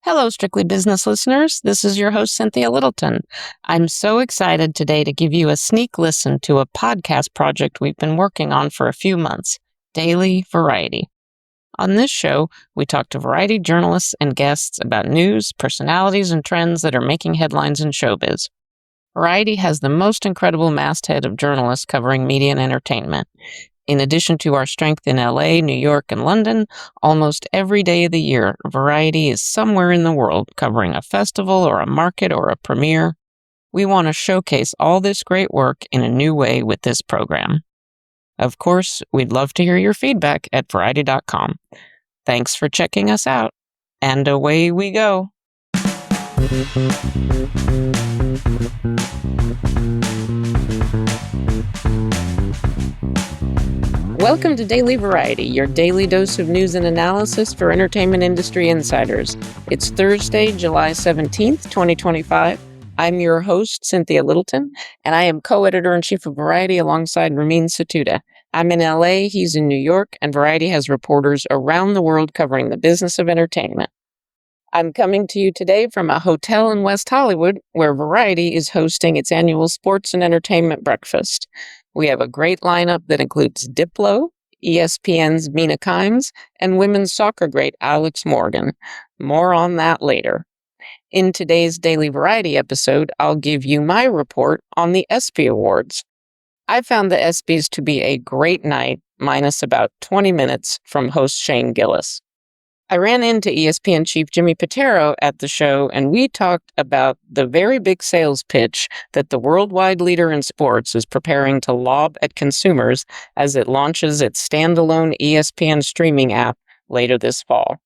Hello, Strictly Business listeners. This is your host, Cynthia Littleton. I'm so excited today to give you a sneak listen to a podcast project we've been working on for a few months, Daily Variety. On this show, we talk to variety journalists and guests about news, personalities, and trends that are making headlines in showbiz. Variety has the most incredible masthead of journalists covering media and entertainment. In addition to our strength in LA, New York, and London, almost every day of the year, Variety is somewhere in the world covering a festival or a market or a premiere. We want to showcase all this great work in a new way with this program. Of course, we'd love to hear your feedback at variety.com. Thanks for checking us out, and away we go. Welcome to Daily Variety, your daily dose of news and analysis for entertainment industry insiders. It's Thursday, July 17th, 2025. I'm your host, Cynthia Littleton, and I am co-editor-in-chief of Variety alongside Ramin Satuda. I'm in LA, he's in New York, and Variety has reporters around the world covering the business of entertainment. I'm coming to you today from a hotel in West Hollywood where Variety is hosting its annual sports and entertainment breakfast. We have a great lineup that includes Diplo, ESPN's Mina Kimes, and women's soccer great Alex Morgan. More on that later. In today's Daily Variety episode, I'll give you my report on the ESPY Awards. I found the ESPYs to be a great night, minus about 20 minutes from host Shane Gillis. I ran into ESPN chief Jimmy Pitaro at the show, and we talked about the very big sales pitch that the worldwide leader in sports is preparing to lob at consumers as it launches its standalone ESPN streaming app later this fall.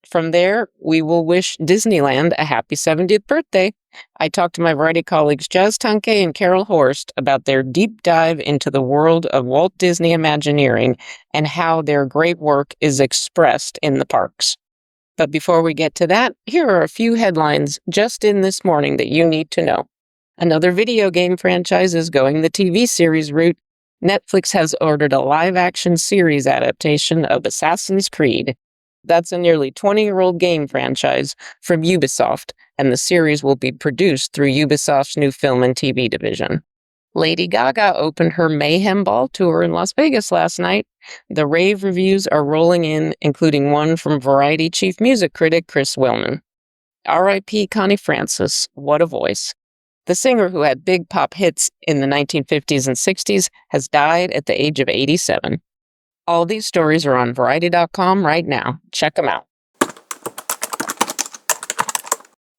From there, we will wish Disneyland a happy 70th birthday. I talked to my Variety colleagues Tangcay and Carole Horst about their deep dive into the world of Walt Disney Imagineering and how their great work is expressed in the parks. But before we get to that, here are a few headlines just in this morning that you need to know. Another video game franchise is going the TV series route. Netflix has ordered a live-action series adaptation of Assassin's Creed. That's a nearly 20-year-old game franchise from Ubisoft, and the series will be produced through Ubisoft's new film and TV division. Lady Gaga opened her Mayhem Ball tour in Las Vegas last night. The rave reviews are rolling in, including one from Variety chief music critic Chris Willman. R.I.P. Connie Francis, what a voice. The singer who had big pop hits in the 1950s and 60s has died at the age of 87. All these stories are on Variety.com right now. Check them out.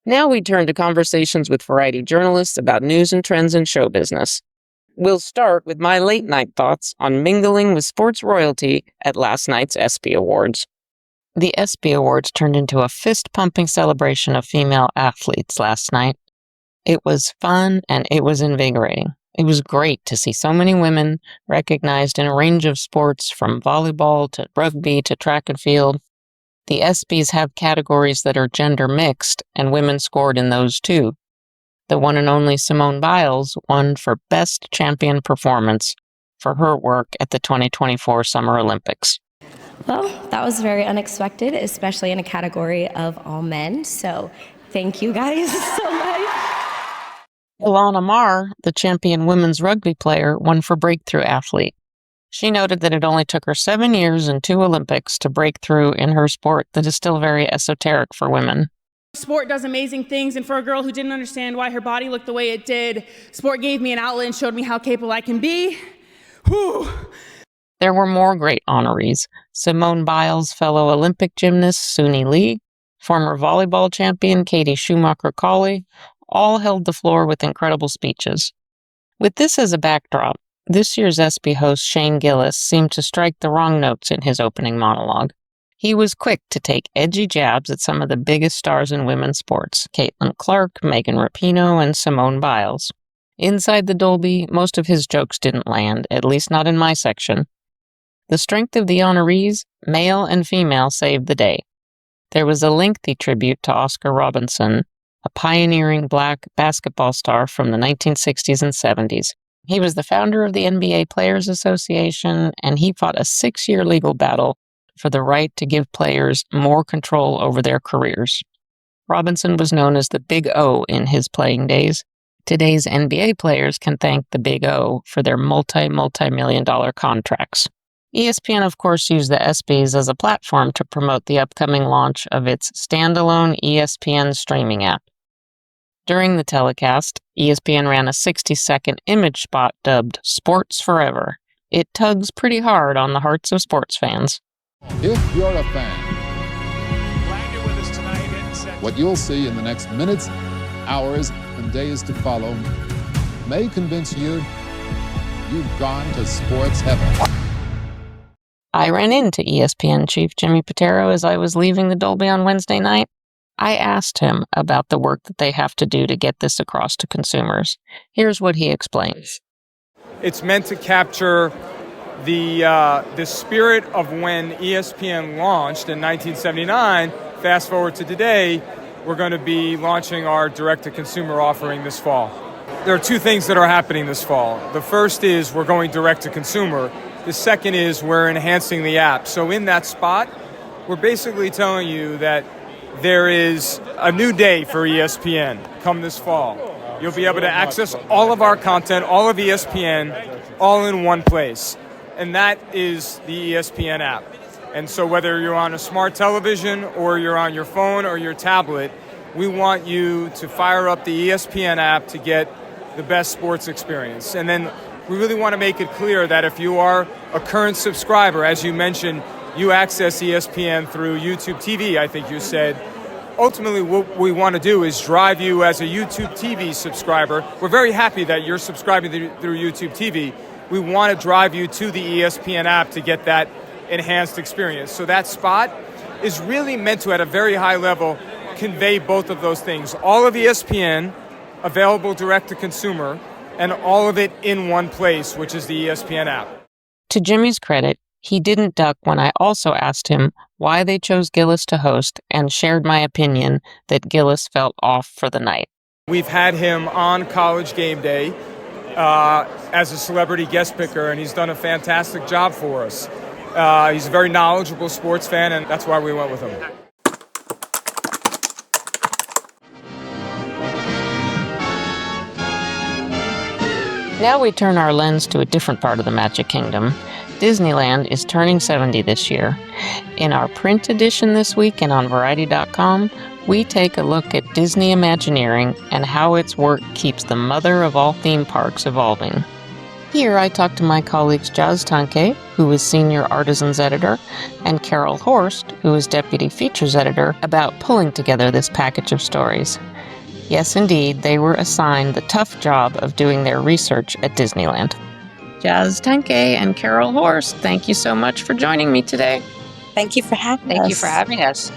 Now we turn to conversations with Variety journalists about news and trends in show business. We'll start with my late-night thoughts on mingling with sports royalty at last night's ESPY Awards. The ESPY Awards turned into a fist-pumping celebration of female athletes last night. It was fun and it was invigorating. It was great to see so many women recognized in a range of sports, from volleyball to rugby to track and field. The ESPYs have categories that are gender mixed, and women scored in those too. The one and only Simone Biles won for Best Champion Performance for her work at the 2024 Summer Olympics. Well, that was very unexpected, especially in a category of all men, so thank you guys so much. Ilana Maher, the champion women's rugby player, won for Breakthrough Athlete. She noted that it only took her 7 years and 2 Olympics to break through in her sport that is still very esoteric for women. Sport does amazing things, and for a girl who didn't understand why her body looked the way it did, sport gave me an outlet and showed me how capable I can be. Whew. There were more great honorees. Simone Biles' fellow Olympic gymnast Suni Lee, former volleyball champion Katie Schumacher-Cauley, all held the floor with incredible speeches. With this as a backdrop, this year's ESPY host Shane Gillis seemed to strike the wrong notes in his opening monologue. He was quick to take edgy jabs at some of the biggest stars in women's sports, Caitlin Clark, Megan Rapinoe, and Simone Biles. Inside the Dolby, most of his jokes didn't land, at least not in my section. The strength of the honorees, male and female, saved the day. There was a lengthy tribute to Oscar Robertson, a pioneering black basketball star from the 1960s and 70s. He was the founder of the NBA Players Association, and he fought a 6-year legal battle for the right to give players more control over their careers. Robinson was known as the Big O in his playing days. Today's NBA players can thank the Big O for their multi-million-dollar contracts. ESPN, of course, used the ESPYs as a platform to promote the upcoming launch of its standalone ESPN streaming app. During the telecast, ESPN ran a 60-second image spot dubbed Sports Forever. It tugs pretty hard on the hearts of sports fans. If you're a fan, what you'll see in the next minutes, hours, and days to follow may convince you you've gone to sports heaven. I ran into ESPN chief Jimmy Pitaro as I was leaving the Dolby on Wednesday night. I asked him about the work that they have to do to get this across to consumers. Here's what he explains. It's meant to capture the spirit of when ESPN launched in 1979. Fast forward to today, we're going to be launching our direct-to-consumer offering this fall. There are two things that are happening this fall. The first is we're going direct-to-consumer. The second is we're enhancing the app. So in that spot, we're basically telling you that there is a new day for ESPN come this fall. You'll be able to access all of our content, all of ESPN, all in one place. And that is the ESPN app. And so whether you're on a smart television or you're on your phone or your tablet, we want you to fire up the ESPN app to get the best sports experience. And then we really want to make it clear that if you are a current subscriber, as you mentioned, you access ESPN through YouTube TV, I think you said. Ultimately, what we want to do is drive you as a YouTube TV subscriber. We're very happy that you're subscribing through YouTube TV. We want to drive you to the ESPN app to get that enhanced experience. So that spot is really meant to, at a very high level, convey both of those things. All of ESPN available direct to consumer, and all of it in one place, which is the ESPN app. To Jimmy's credit, he didn't duck when I also asked him why they chose Gillis to host and shared my opinion that Gillis felt off for the night. We've had him on College Game Day as a celebrity guest picker, and he's done a fantastic job for us. He's a very knowledgeable sports fan, and that's why we went with him. Now we turn our lens to a different part of the Magic Kingdom. Disneyland is turning 70 this year. In our print edition this week and on Variety.com, we take a look at Disney Imagineering and how its work keeps the mother of all theme parks evolving. Here I talk to my colleagues Tangcay, who is Senior Artisans Editor, and Carole Horst, who is Deputy Features Editor, about pulling together this package of stories. Yes, indeed, they were assigned the tough job of doing their research at Disneyland. Tangcay and Carole Horst, thank you so much for joining me today. Thank you for having us. Thank you for having us.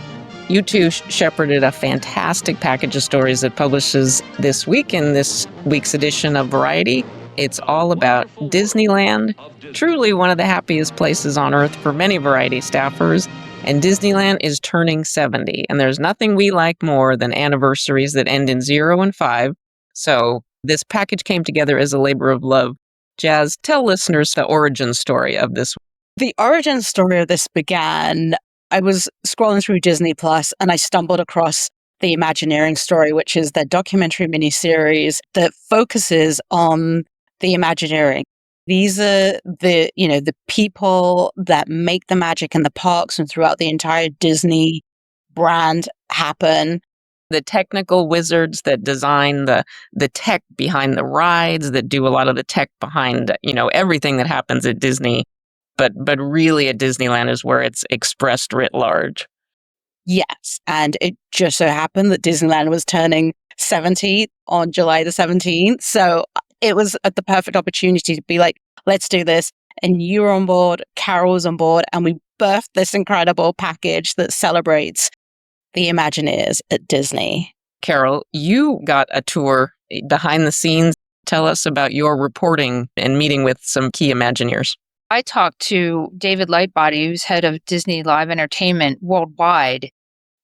You two shepherded a fantastic package of stories that publishes this week in this week's edition of Variety. It's all about Disneyland, truly one of the happiest places on earth for many Variety staffers. And Disneyland is turning 70, and there's nothing we like more than anniversaries that end in 0 and 5. So this package came together as a labor of love. Jazz, tell listeners the origin story of this. The origin story of this began, I was scrolling through Disney Plus and I stumbled across the Imagineering story, which is their documentary miniseries that focuses on the Imagineering. These are the people that make the magic in the parks and throughout the entire Disney brand happen. The technical wizards that design the tech behind the rides, that do a lot of the tech behind, everything that happens at Disney. But really at Disneyland is where it's expressed writ large. Yes. And it just so happened that Disneyland was turning 70 on July the 17th. So it was the perfect opportunity to be like, let's do this. And you were on board, Carole was on board, and we birthed this incredible package that celebrates the Imagineers at Disney. Carole, you got a tour behind the scenes. Tell us about your reporting and meeting with some key Imagineers. I talked to David Lightbody, who's head of Disney Live Entertainment worldwide,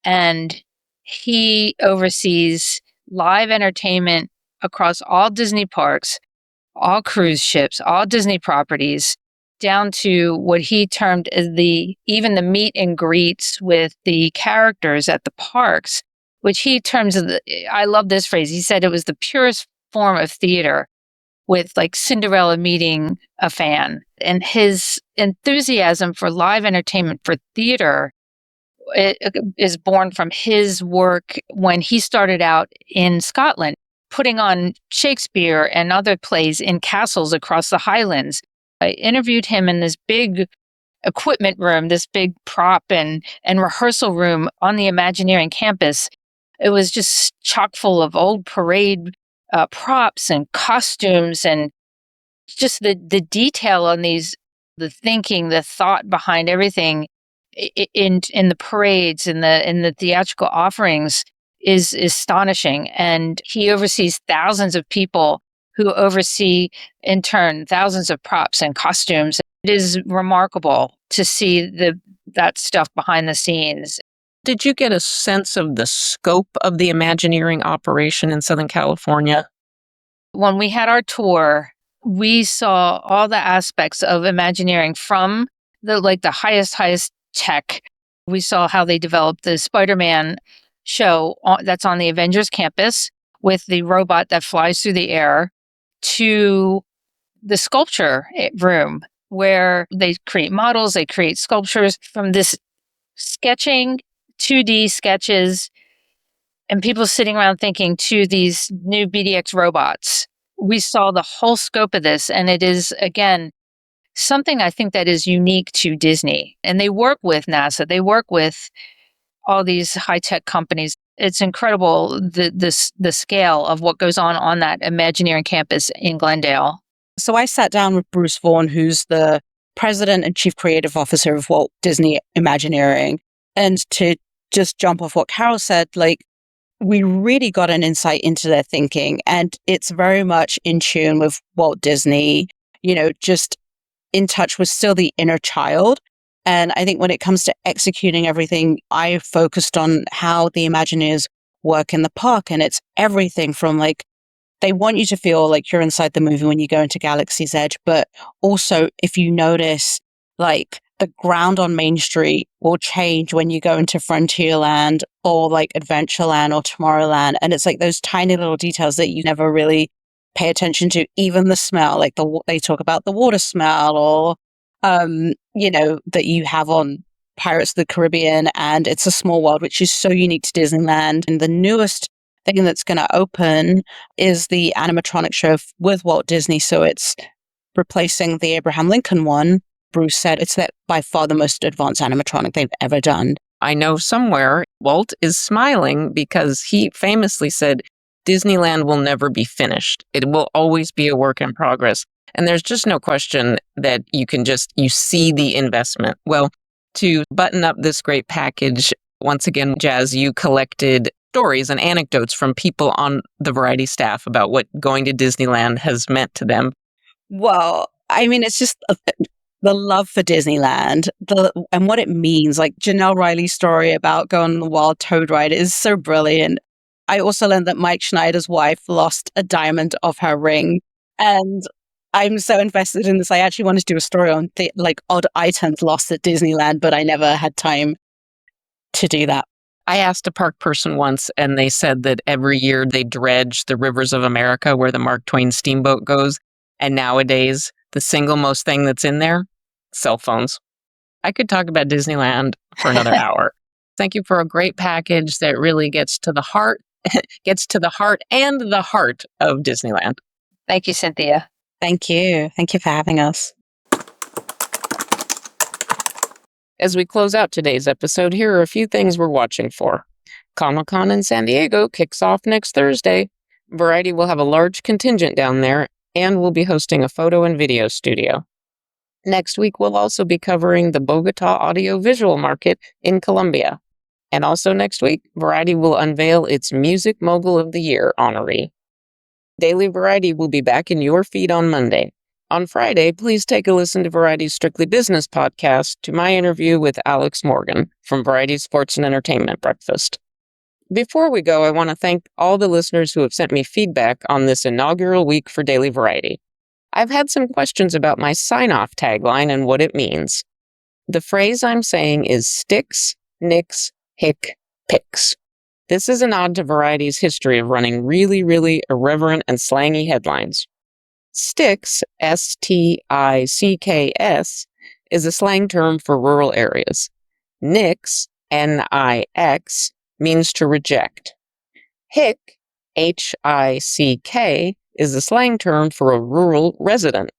and he oversees live entertainment across all Disney parks, all cruise ships, all Disney properties, down to what he termed as even the meet and greets with the characters at the parks, which he terms of I love this phrase. He said it was the purest form of theater, with like Cinderella meeting a fan. And his enthusiasm for live entertainment, for theater, it is born from his work when he started out in Scotland, putting on Shakespeare and other plays in castles across the Highlands. I interviewed him in this big equipment room, this big prop and rehearsal room on the Imagineering campus. It was just chock full of old parade props and costumes, and just the detail on these, the thinking, the thought behind everything in the parades, in the theatrical offerings is astonishing. And he oversees thousands of people who oversee, in turn, thousands of props and costumes. It is remarkable to see that stuff behind the scenes. Did you get a sense of the scope of the Imagineering operation in Southern California? When we had our tour, we saw all the aspects of Imagineering, from the highest tech. We saw how they developed the Spider-Man show that's on the Avengers campus with the robot that flies through the air, to the sculpture room where they create models, they create sculptures from this sketching, 2D sketches, and people sitting around thinking, to these new BDX robots. We saw the whole scope of this, and it is, again, something I think that is unique to Disney. And they work with NASA, they work with all these high-tech companies. It's incredible, the scale of what goes on that Imagineering campus in Glendale. So I sat down with Bruce Vaughan, who's the president and chief creative officer of Walt Disney Imagineering. And to just jump off what Carole said, we really got an insight into their thinking, and it's very much in tune with Walt Disney, just in touch with still the inner child. And I think when it comes to executing everything, I focused on how the Imagineers work in the park. And it's everything from they want you to feel like you're inside the movie when you go into Galaxy's Edge. But also, if you notice, the ground on Main Street will change when you go into Frontierland or Adventureland or Tomorrowland. And it's those tiny little details that you never really pay attention to. Even the smell, they talk about the water smell, or that you have on Pirates of the Caribbean and It's a Small World, which is so unique to Disneyland. And the newest thing that's going to open is the animatronic show with Walt Disney. So it's replacing the Abraham Lincoln one. Bruce said it's by far the most advanced animatronic they've ever done. I know somewhere Walt is smiling because he famously said, Disneyland will never be finished. It will always be a work in progress. And there's just no question that you see the investment. Well, to button up this great package, once again, Jazz, you collected stories and anecdotes from people on the Variety staff about what going to Disneyland has meant to them. Well, I mean, it's just the love for Disneyland and what it means. Janelle Riley's story about going on the Wild Toad ride is so brilliant. I also learned that Mike Schneider's wife lost a diamond of her ring. And I'm so invested in this. I actually wanted to do a story on odd items lost at Disneyland, but I never had time to do that. I asked a park person once, and they said that every year they dredge the rivers of America where the Mark Twain steamboat goes. And nowadays, the single most thing that's in there, cell phones. I could talk about Disneyland for another hour. Thank you for a great package that really gets to the heart and the heart of Disneyland. Thank you, Cynthia. Thank you. Thank you for having us. As we close out today's episode, here are a few things we're watching for. Comic-Con in San Diego kicks off next Thursday. Variety will have a large contingent down there, and we'll be hosting a photo and video studio. Next week, we'll also be covering the Bogota Audio-Visual Market in Colombia. And also next week, Variety will unveil its Music Mogul of the Year honoree. Daily Variety will be back in your feed on Monday. On Friday, please take a listen to Variety's Strictly Business podcast, to my interview with Alex Morgan from Variety's Sports and Entertainment Breakfast. Before we go, I want to thank all the listeners who have sent me feedback on this inaugural week for Daily Variety. I've had some questions about my sign-off tagline and what it means. The phrase I'm saying is sticks, nicks, hick, picks. This is an nod to Variety's history of running really, really irreverent and slangy headlines. Sticks, S-T-I-C-K-S, is a slang term for rural areas. Nix, N-I-X, means to reject. Hick, H-I-C-K, is a slang term for a rural resident.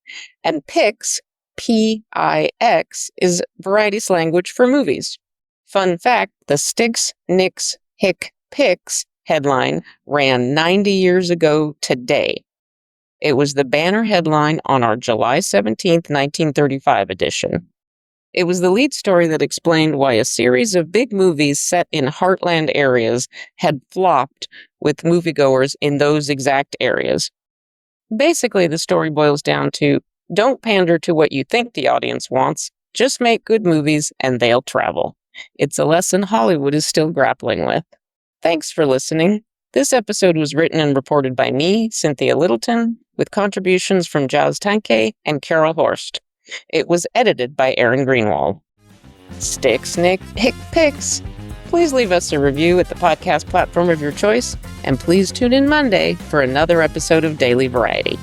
And Pix, P-I-X, is Variety's language for movies. Fun fact, the Sticks, Nix, Hick, Pix headline ran 90 years ago today. It was the banner headline on our July 17th, 1935 edition. It was the lead story that explained why a series of big movies set in heartland areas had flopped with moviegoers in those exact areas. Basically, the story boils down to, don't pander to what you think the audience wants, just make good movies and they'll travel. It's a lesson Hollywood is still grappling with. Thanks for listening. This episode was written and reported by me, Cynthia Littleton, with contributions from Tangcay and Carole Horst. It was edited by Aaron Greenwald. Sticks, Nick, Hick, Picks. Please leave us a review at the podcast platform of your choice, and please tune in Monday for another episode of Daily Variety.